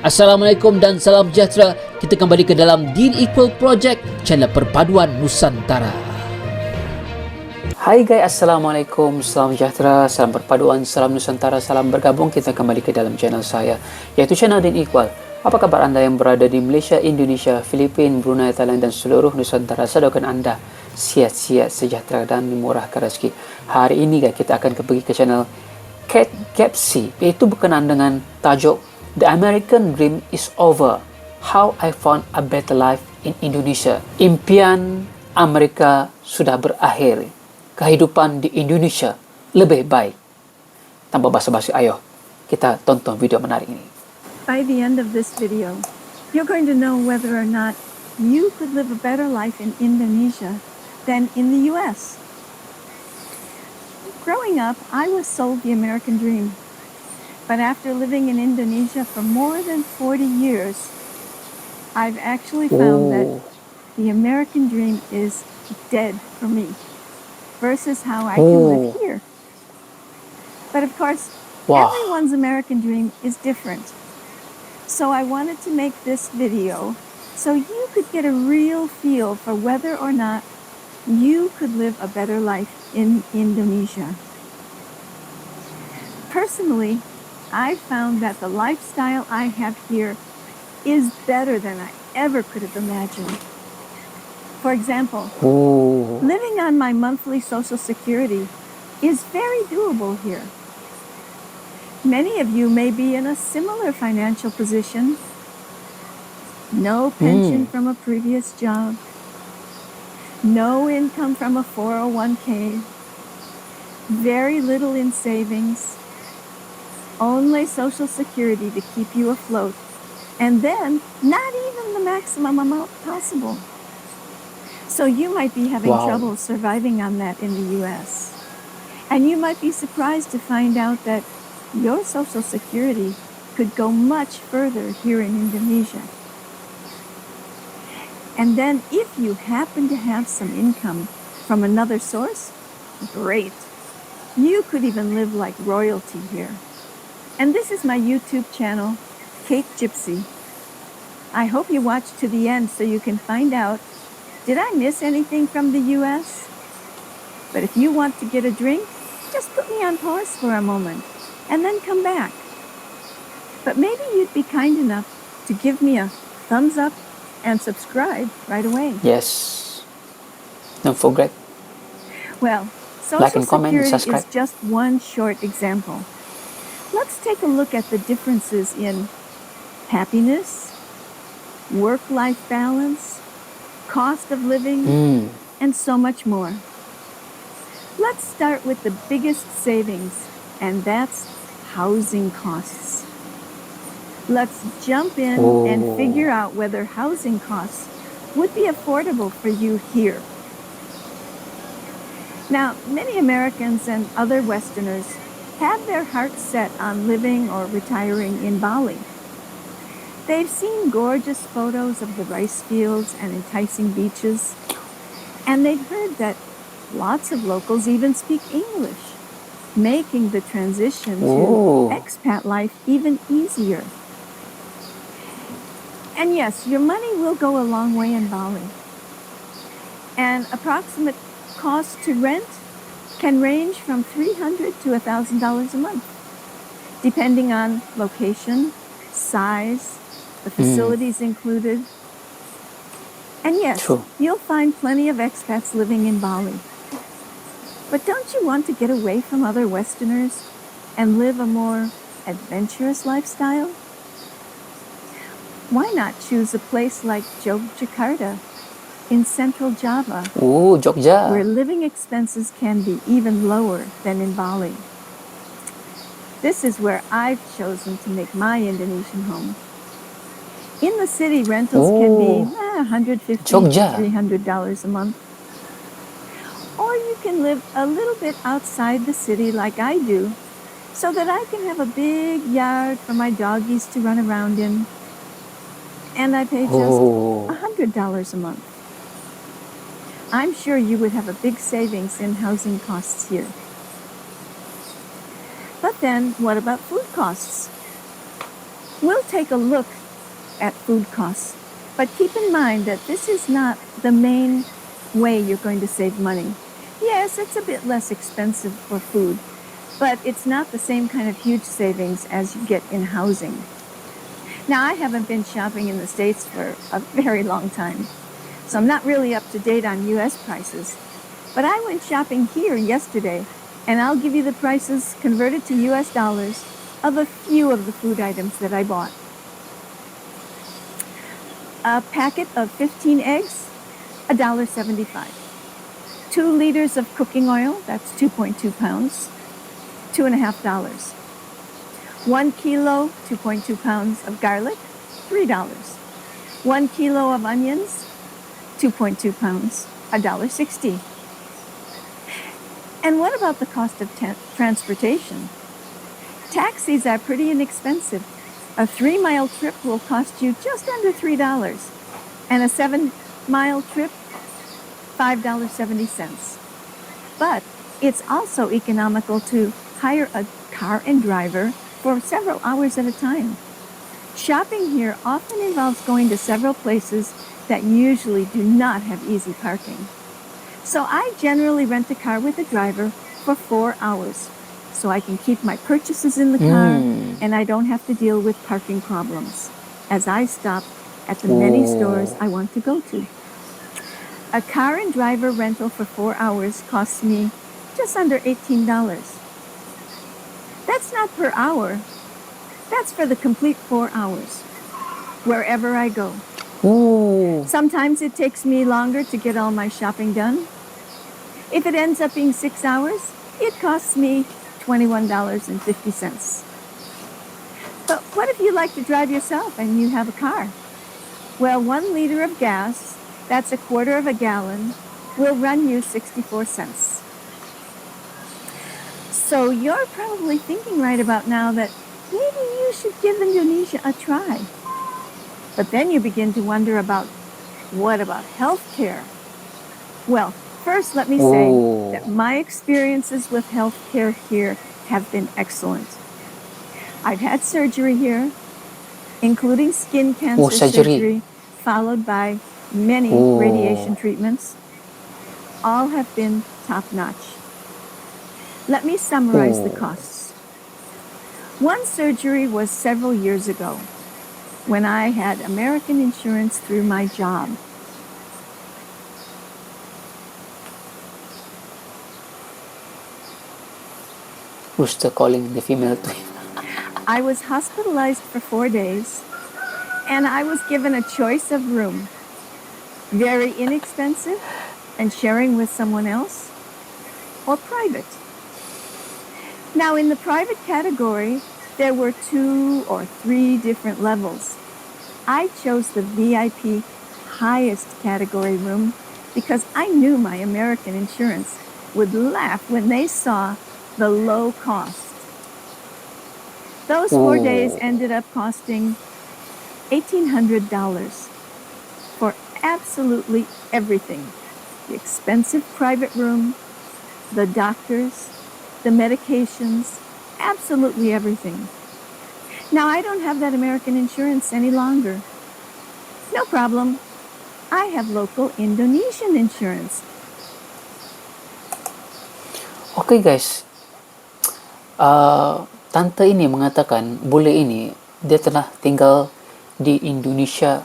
Assalamualaikum dan salam sejahtera. Kita kembali ke dalam Deal Equal Project, channel perpaduan Nusantara. Hai guys, Assalamualaikum, salam sejahtera, salam perpaduan, salam Nusantara, salam bergabung. Kita kembali ke dalam channel saya, yaitu channel Deal Equal. Apa kabar anda yang berada di Malaysia, Indonesia, Filipina, Brunei, Thailand dan seluruh Nusantara? Saya doakan anda sihat-sihat, sejahtera dan memurahkan rezeki. Hari ini guys, kita akan pergi ke channel KPC, iaitu berkenaan dengan tajuk The American Dream is Over, How I Found a Better Life in Indonesia. Impian Amerika sudah berakhir. Kehidupan di Indonesia lebih baik. Tanpa basa-basi, ayo kita tonton video menarik ini. By the end of this video, you're going to know whether or not you could live a better life in Indonesia than in the US. Growing up, I was sold the American dream. But after living in Indonesia for more than 40 years, I've actually found that the American dream is dead for me versus how I can live here. But of course, everyone's American dream is different. So I wanted to make this video so you could get a real feel for whether or not you could live a better life in Indonesia. Personally, I found that the lifestyle I have here is better than I ever could have imagined. For example, living on my monthly Social Security is very doable here. Many of you may be in a similar financial position. No pension from a previous job. No income from a 401k. Very little in savings. Only Social Security to keep you afloat, and then not even the maximum amount possible. So you might be having trouble surviving on that in the US. And you might be surprised to find out that your Social Security could go much further here in Indonesia. And then if you happen to have some income from another source, great. You could even live like royalty here. And this is my YouTube channel, Kate Gypsy. I hope you watch to the end so you can find out, did I miss anything from the US? But if you want to get a drink, just put me on pause for a moment and then come back. But maybe you'd be kind enough to give me a thumbs up and subscribe right away. Yes. Don't forget. Well, Like Social and comment and Security subscribe. is just one short example. Let's take a look at the differences in happiness, work-life balance, cost of living, and so much more. Let's start with the biggest savings, and that's housing costs. Let's jump in and figure out whether housing costs would be affordable for you here. Now, many Americans and other Westerners have their hearts set on living or retiring in Bali. They've seen gorgeous photos of the rice fields and enticing beaches, and they've heard that lots of locals even speak English, making the transition to expat life even easier. And yes, your money will go a long way in Bali. An approximate cost to rent can range from $300 to $1,000 a month, depending on location, size, the facilities included. And yes, you'll find plenty of expats living in Bali. But don't you want to get away from other Westerners and live a more adventurous lifestyle? Why not choose a place like Jakarta in central Java, Jogja, where living expenses can be even lower than in Bali? This is where I've chosen to make my Indonesian home. In the city, rentals can be $150 to $300 a month. Or you can live a little bit outside the city like I do, so that I can have a big yard for my doggies to run around in. And I pay just $100 a month. I'm sure you would have a big savings in housing costs here. But then, what about food costs? We'll take a look at food costs, but keep in mind that this is not the main way you're going to save money. Yes, it's a bit less expensive for food, but it's not the same kind of huge savings as you get in housing. Now, I haven't been shopping in the States for a very long time, so I'm not really up to date on U.S. prices. But I went shopping here yesterday, and I'll give you the prices converted to U.S. dollars of a few of the food items that I bought. A packet of 15 eggs, $1.75. 2 liters of cooking oil, that's 2.2 pounds, $2.50. 1 kilo, 2.2 pounds of garlic, $3. 1 kilo of onions, 2.2 pounds, $1.60. And what about the cost of transportation? Taxis are pretty inexpensive. A 3-mile trip will cost you just under $3, and a 7-mile trip, $5.70. But it's also economical to hire a car and driver for several hours at a time. Shopping here often involves going to several places that usually do not have easy parking. So I generally rent a car with a driver for 4 hours, so I can keep my purchases in the car and I don't have to deal with parking problems as I stop at the many stores I want to go to. A car and driver rental for 4 hours costs me just under $18. That's not per hour. That's for the complete 4 hours, wherever I go. Sometimes it takes me longer to get all my shopping done. If it ends up being 6 hours, it costs me $21.50. But what if you like to drive yourself and you have a car? Well, 1 liter of gas, that's a quarter of a gallon, will run you 64 cents. So you're probably thinking right about now that maybe you should give Indonesia a try. But then you begin to wonder about, what about healthcare? Well, first let me say that my experiences with healthcare here have been excellent. I've had surgery here, including skin cancer surgery, followed by many radiation treatments. All have been top-notch. Let me summarize the costs. One surgery was several years ago, when I had American insurance through my job. Who's the calling the female twin? I was hospitalized for 4 days, and I was given a choice of room. Very inexpensive and sharing with someone else, or private. Now, in the private category, there were 2 or 3 different levels. I chose the VIP highest category room because I knew my American insurance would laugh when they saw the low cost. Those 4 days ended up costing $1,800 for absolutely everything. The expensive private room, the doctors, the medications, absolutely everything. Now, I don't have that American insurance any longer. No problem. I have local Indonesian insurance. Oke guys, tante ini mengatakan, bule ini, dia telah tinggal di Indonesia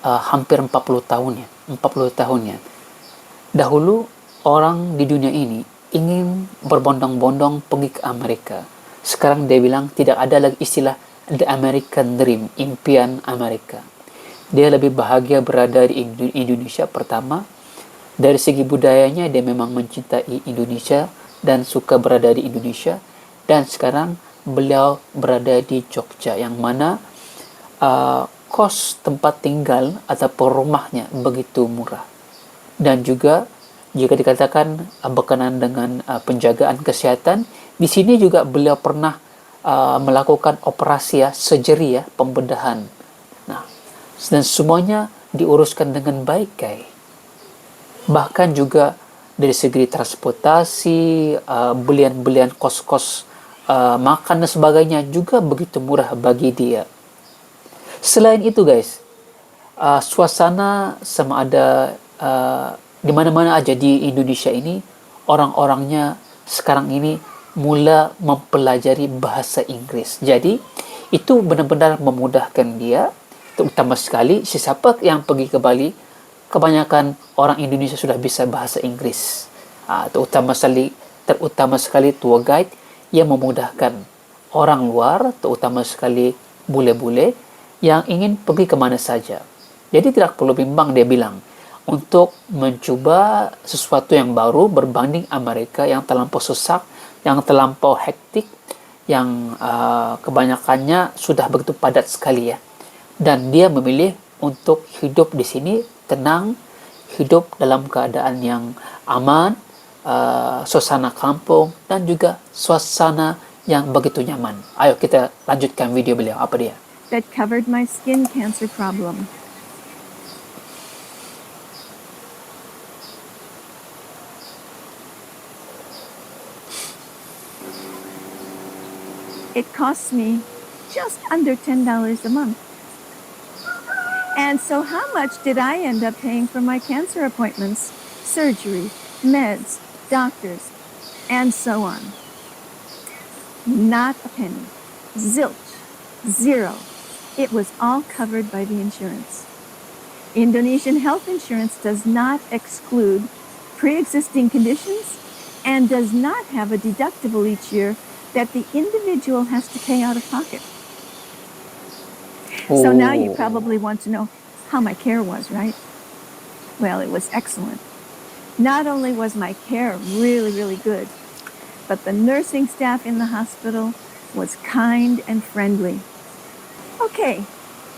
hampir 40 tahunnya. Dahulu, orang di dunia ini ingin berbondong-bondong pergi ke Amerika. Sekarang dia bilang tidak ada lagi istilah The American Dream, impian Amerika. Dia lebih bahagia berada di Indonesia. Pertama, dari segi budayanya dia memang mencintai Indonesia dan suka berada di Indonesia. Dan sekarang beliau berada di Jogja, yang mana kos tempat tinggal ataupun rumahnya begitu murah. Dan juga jika dikatakan berkenaan dengan penjagaan kesehatan, di sini juga beliau pernah melakukan operasi surgery, pembedahan. Nah, dan semuanya diuruskan dengan baik, guys. Bahkan juga dari segi transportasi, belian-belian kos-kos makan dan sebagainya juga begitu murah bagi dia. Selain itu guys, suasana sama ada di mana-mana aja di Indonesia ini, orang-orangnya sekarang ini mula mempelajari bahasa Inggris. Jadi itu benar-benar memudahkan dia, terutama sekali siapa yang pergi ke Bali, kebanyakan orang Indonesia sudah bisa bahasa Inggris. Terutama sekali tour guide yang memudahkan orang luar, terutama sekali bule-bule yang ingin pergi kemana saja. Jadi tidak perlu bimbang, dia bilang, untuk mencoba sesuatu yang baru berbanding Amerika yang terlampau sesak, yang terlampau hektik, yang kebanyakannya sudah begitu padat sekali ya. Dan dia memilih untuk hidup di sini tenang, hidup dalam keadaan yang aman, suasana kampung, dan juga suasana yang begitu nyaman. Ayo kita lanjutkan video beliau, apa dia? That covered my skin cancer problem. It costs me just under $10 a month. And so how much did I end up paying for my cancer appointments, surgery, meds, doctors, and so on? Not a penny. Zilch. Zero. It was all covered by the insurance. Indonesian health insurance does not exclude pre-existing conditions and does not have a deductible each year that the individual has to pay out of pocket. So now you probably want to know how my care was, right? Well, it was excellent. Not only was my care really, really good, but the nursing staff in the hospital was kind and friendly. Okay,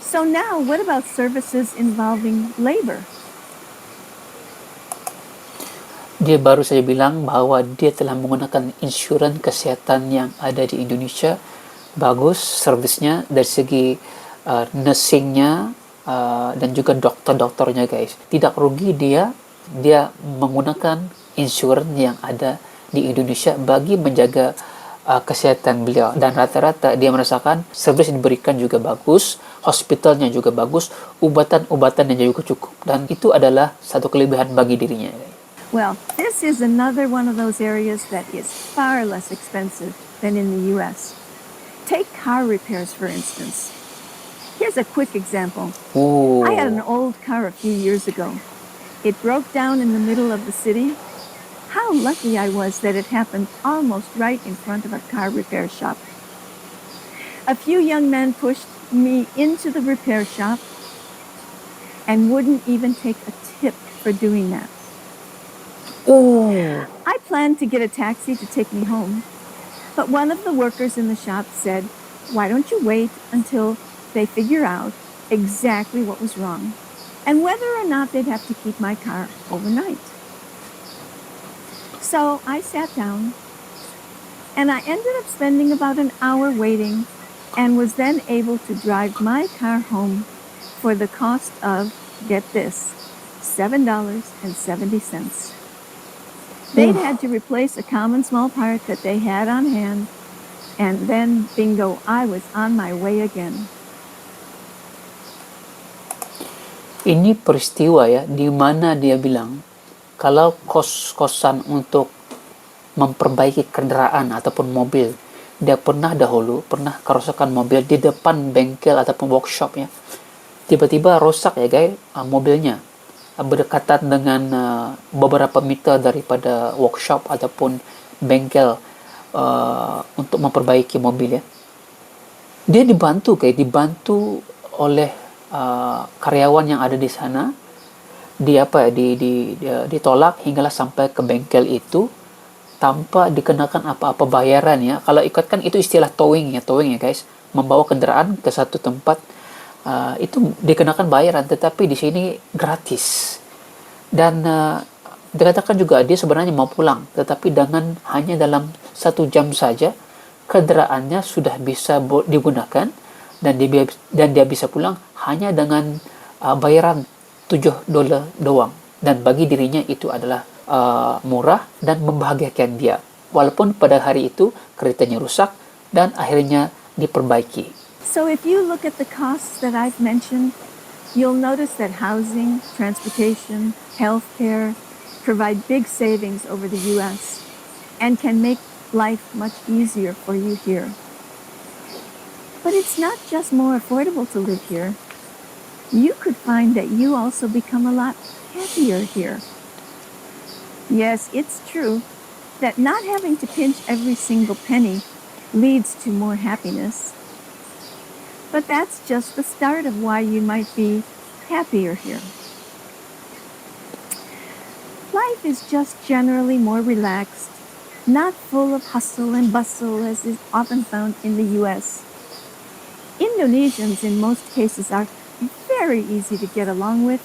so now what about services involving labor? Dia baru saja bilang bahwa dia telah menggunakan insurans kesihatan yang ada di Indonesia. Bagus servisnya dari segi nursingnya dan juga dokter-dokternya guys. Tidak rugi dia menggunakan insurans yang ada di Indonesia bagi menjaga kesehatan beliau. Dan rata-rata dia merasakan servis yang diberikan juga bagus, hospitalnya juga bagus, ubatan-ubatannya juga cukup. Dan itu adalah satu kelebihan bagi dirinya. Well, this is another one of those areas that is far less expensive than in the U.S. Take car repairs, for instance. Here's a quick example. I had an old car a few years ago. It broke down in the middle of the city. How lucky I was that it happened almost right in front of a car repair shop. A few young men pushed me into the repair shop and wouldn't even take a tip for doing that. I planned to get a taxi to take me home, but one of the workers in the shop said, "Why don't you wait until they figure out exactly what was wrong and whether or not they'd have to keep my car overnight?" So I sat down and I ended up spending about an hour waiting and was then able to drive my car home for the cost of, get this, $7.70. They'd had to replace a common small part that they had on hand, and then, bingo, I was on my way again. Ini peristiwa ya, di mana dia bilang kalau kos-kosan untuk memperbaiki kendaraan ataupun mobil, dia pernah kerusakan mobil di depan bengkel ataupun workshop ya. Tiba-tiba rosak ya guys, mobilnya berdekatan dengan beberapa meter daripada workshop ataupun bengkel untuk memperbaiki mobil ya. Dia dibantu oleh karyawan yang ada di sana. Dia ditolak hinggalah sampai ke bengkel itu tanpa dikenakan apa-apa bayaran ya. Kalau ikut kan itu istilah towing ya guys, membawa kendaraan ke satu tempat. Itu dikenakan bayaran, tetapi di sini gratis. Dan dikatakan juga dia sebenarnya mau pulang, tetapi hanya dalam 1 jam saja kendaraannya sudah bisa digunakan dan dia bisa pulang hanya dengan bayaran $7 doang. Dan bagi dirinya itu adalah murah dan membahagiakan dia. Walaupun pada hari itu keretanya rusak dan akhirnya diperbaiki. So if you look at the costs that I've mentioned, you'll notice that housing, transportation, healthcare provide big savings over the US and can make life much easier for you here. But it's not just more affordable to live here. You could find that you also become a lot happier here. Yes, it's true that not having to pinch every single penny leads to more happiness. But that's just the start of why you might be happier here. Life is just generally more relaxed, not full of hustle and bustle as is often found in the US. Indonesians in most cases are very easy to get along with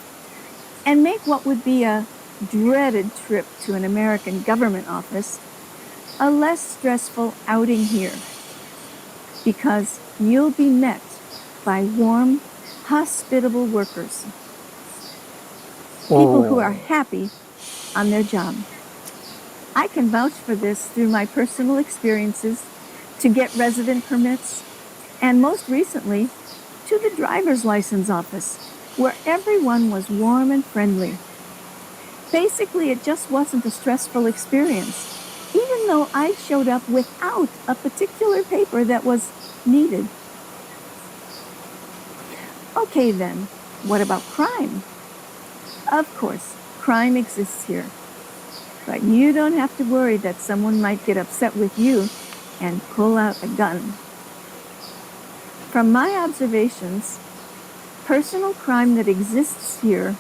and make what would be a dreaded trip to an American government office a less stressful outing here, because you'll be met by warm, hospitable workers, people who are happy on their job. I can vouch for this through my personal experiences to get resident permits, and most recently to the driver's license office, where everyone was warm and friendly. Basically, it just wasn't a stressful experience, even though I showed up without a particular paper that was needed. Okay then, what about crime? Of course, crime exists here. But you don't have to worry that someone might get upset with you and pull out a gun. From my observations, personal crime that exists here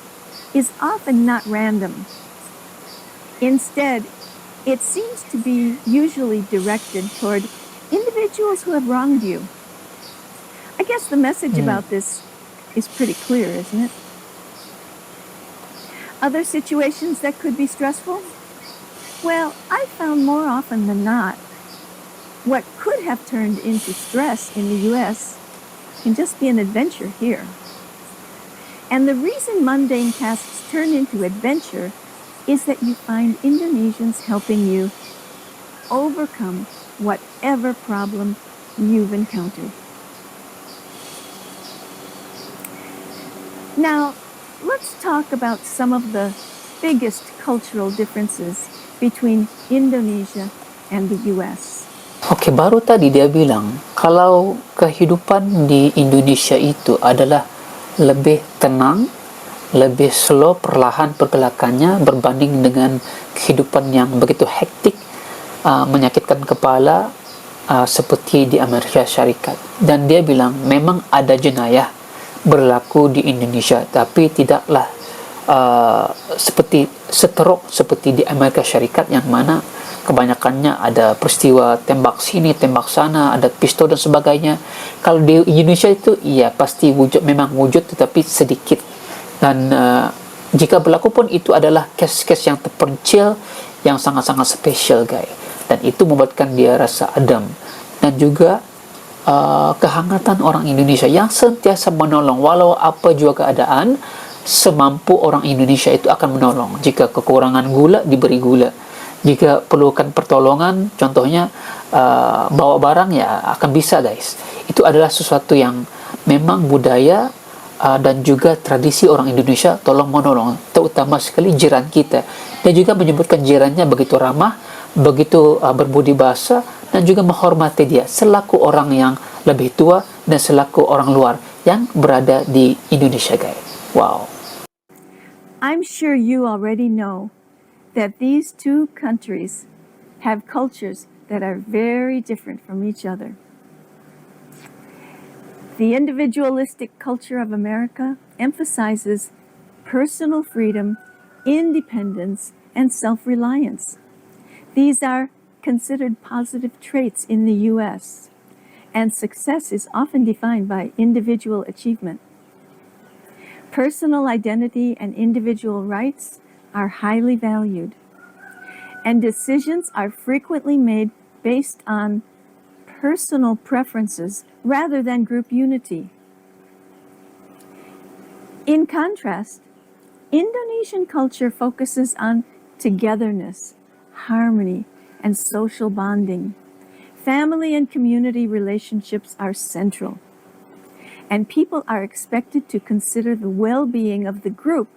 is often not random. Instead, it seems to be usually directed toward individuals who have wronged you. I guess the message about this is pretty clear, isn't it? Other situations that could be stressful? Well, I found more often than not, what could have turned into stress in the US can just be an adventure here. And the reason mundane tasks turn into adventure is that you find Indonesians helping you overcome whatever problem you've encountered. Now, let's talk about some of the biggest cultural differences between Indonesia and the US. Oke, baru tadi dia bilang kalau kehidupan di Indonesia itu adalah lebih tenang, lebih slow, perlahan pergerakannya berbanding dengan kehidupan yang begitu hektik, menyakitkan kepala, seperti di Amerika Syarikat. Dan dia bilang memang ada jenayah berlaku di Indonesia, tapi tidaklah seperti seteruk seperti di Amerika Syarikat, yang mana kebanyakannya ada peristiwa tembak sini, tembak sana, ada pistol dan sebagainya. Kalau di Indonesia itu iya pasti wujud, memang wujud, tetapi sedikit. Dan jika berlaku pun itu adalah kes-kes yang terpencil, yang sangat-sangat spesial, guys. Dan itu membuatkan dia rasa adem. Dan juga kehangatan orang Indonesia yang sentiasa menolong, walau apa juga keadaan, semampu orang Indonesia itu akan menolong. Jika kekurangan gula, diberi gula. Jika perlukan pertolongan, contohnya bawa barang, ya akan bisa, guys. Itu adalah sesuatu yang memang budaya dan juga tradisi orang Indonesia, tolong menolong, terutama sekali jiran kita. Dia juga menyebutkan jirannya begitu ramah, begitu berbudi bahasa, dan juga menghormati dia selaku orang yang lebih tua dan selaku orang luar yang berada di Indonesia, guys. Wow. I'm sure you already know that these two countries have cultures that are very different from each other. The individualistic culture of Amerika emphasizes personal freedom, independence, and self-reliance. These are considered positive traits in the US, and success is often defined by individual achievement. Personal identity and individual rights are highly valued, and decisions are frequently made based on personal preferences rather than group unity. In contrast, Indonesian culture focuses on togetherness, harmony, and social bonding. Family and community relationships are central. and people are expected to consider the well-being of the group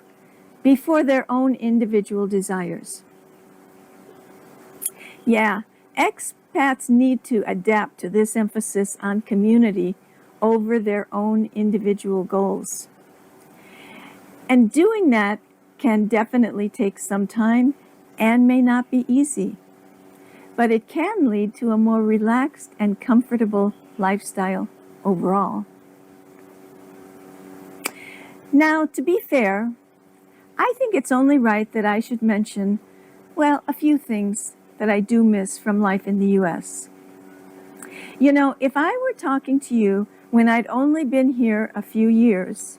before their own individual desires. Yeah, expats need to adapt to this emphasis on community over their own individual goals. And doing that can definitely take some time and may not be easy, but it can lead to a more relaxed and comfortable lifestyle overall. Now, to be fair, I think it's only right that I should mention, well, a few things that I do miss from life in the U.S. You know, if I were talking to you when I'd only been here a few years,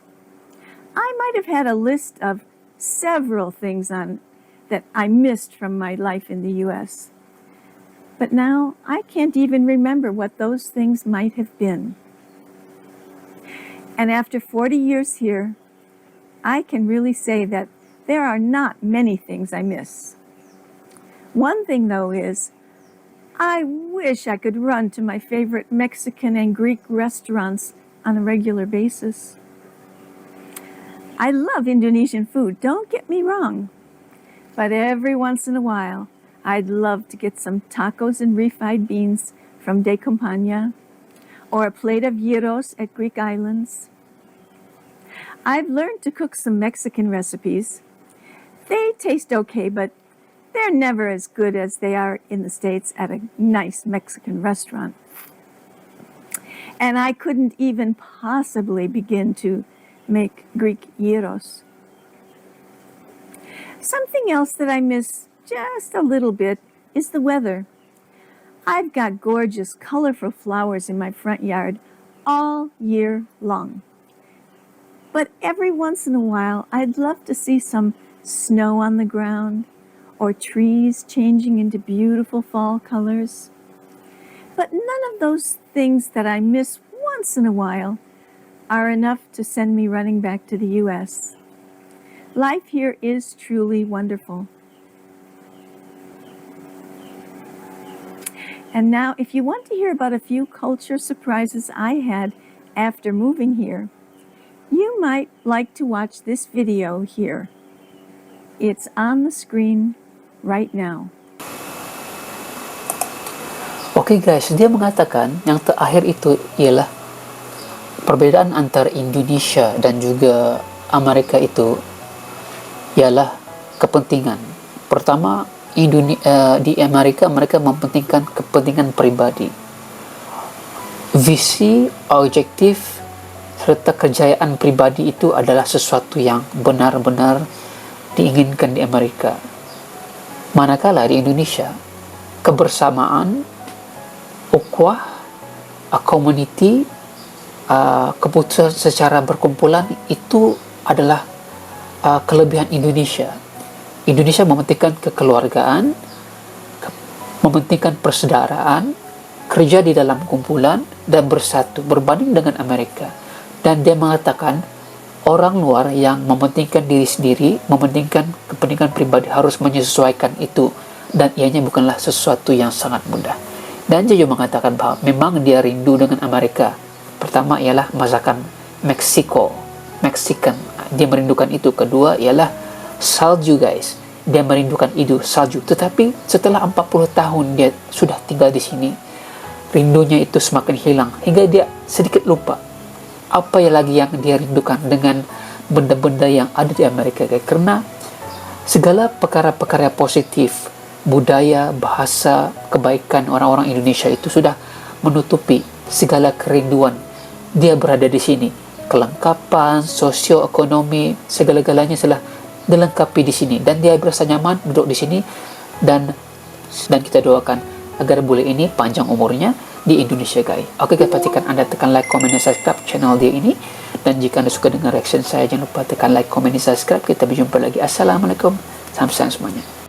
I might have had a list of several things that I missed from my life in the U.S. But now I can't even remember what those things might have been. And after 40 years here, I can really say that there are not many things I miss. One thing, though, is I wish I could run to my favorite Mexican and Greek restaurants on a regular basis. I love Indonesian food, don't get me wrong. But every once in a while, I'd love to get some tacos and refried beans from De Compagnia, or a plate of gyros at Greek Islands. I've learned to cook some Mexican recipes. They taste okay, but they're never as good as they are in the States at a nice Mexican restaurant. And I couldn't even possibly begin to make Greek gyros. Something else that I miss just a little bit is the weather. I've got gorgeous, colorful flowers in my front yard all year long. But every once in a while, I'd love to see some snow on the ground or trees changing into beautiful fall colors. But none of those things that I miss once in a while are enough to send me running back to the U.S. Life here is truly wonderful. And now, if you want to hear about a few culture surprises I had after moving here, you might like to watch this video here. It's on the screen right now. Oke guys, dia mengatakan yang terakhir itu ialah perbedaan antara Indonesia dan juga Amerika itu ialah kepentingan. Pertama, di Amerika mereka mementingkan kepentingan pribadi. Visi, objektif, serta kejayaan pribadi itu adalah sesuatu yang benar-benar diinginkan di Amerika. Manakala di Indonesia, kebersamaan, ukhuwah, community, keputusan secara berkumpulan itu adalah kelebihan Indonesia. Indonesia mementingkan kekeluargaan, mementingkan persaudaraan, kerja di dalam kumpulan, dan bersatu berbanding dengan Amerika. Dan dia mengatakan orang luar yang mementingkan diri sendiri, mementingkan kepentingan pribadi harus menyesuaikan itu, dan ianya bukanlah sesuatu yang sangat mudah. Dan dia juga mengatakan bahwa memang dia rindu dengan Amerika. Pertama ialah masakan Mexican, dia merindukan itu. Kedua ialah salju guys, dia merindukan itu, salju. Tetapi setelah 40 tahun dia sudah tinggal di sini, rindunya itu semakin hilang hingga dia sedikit lupa apa lagi yang dia rindukan dengan benda-benda yang ada di Amerika guys. Karena segala perkara-perkara positif, budaya, bahasa, kebaikan orang-orang Indonesia itu sudah menutupi segala kerinduan dia berada di sini. Kelengkapan sosioekonomi, segala-galanya telah dilengkapi di sini, dan dia berasa nyaman duduk di sini. Dan kita doakan agar Bule ini panjang umurnya di Indonesia guys. Oke guys, pastikan Anda tekan like, komen, dan subscribe channel dia ini. Dan jika Anda suka dengan reaction saya, jangan lupa tekan like, komen, dan subscribe. Kita berjumpa lagi. Assalamualaikum, salam semuanya.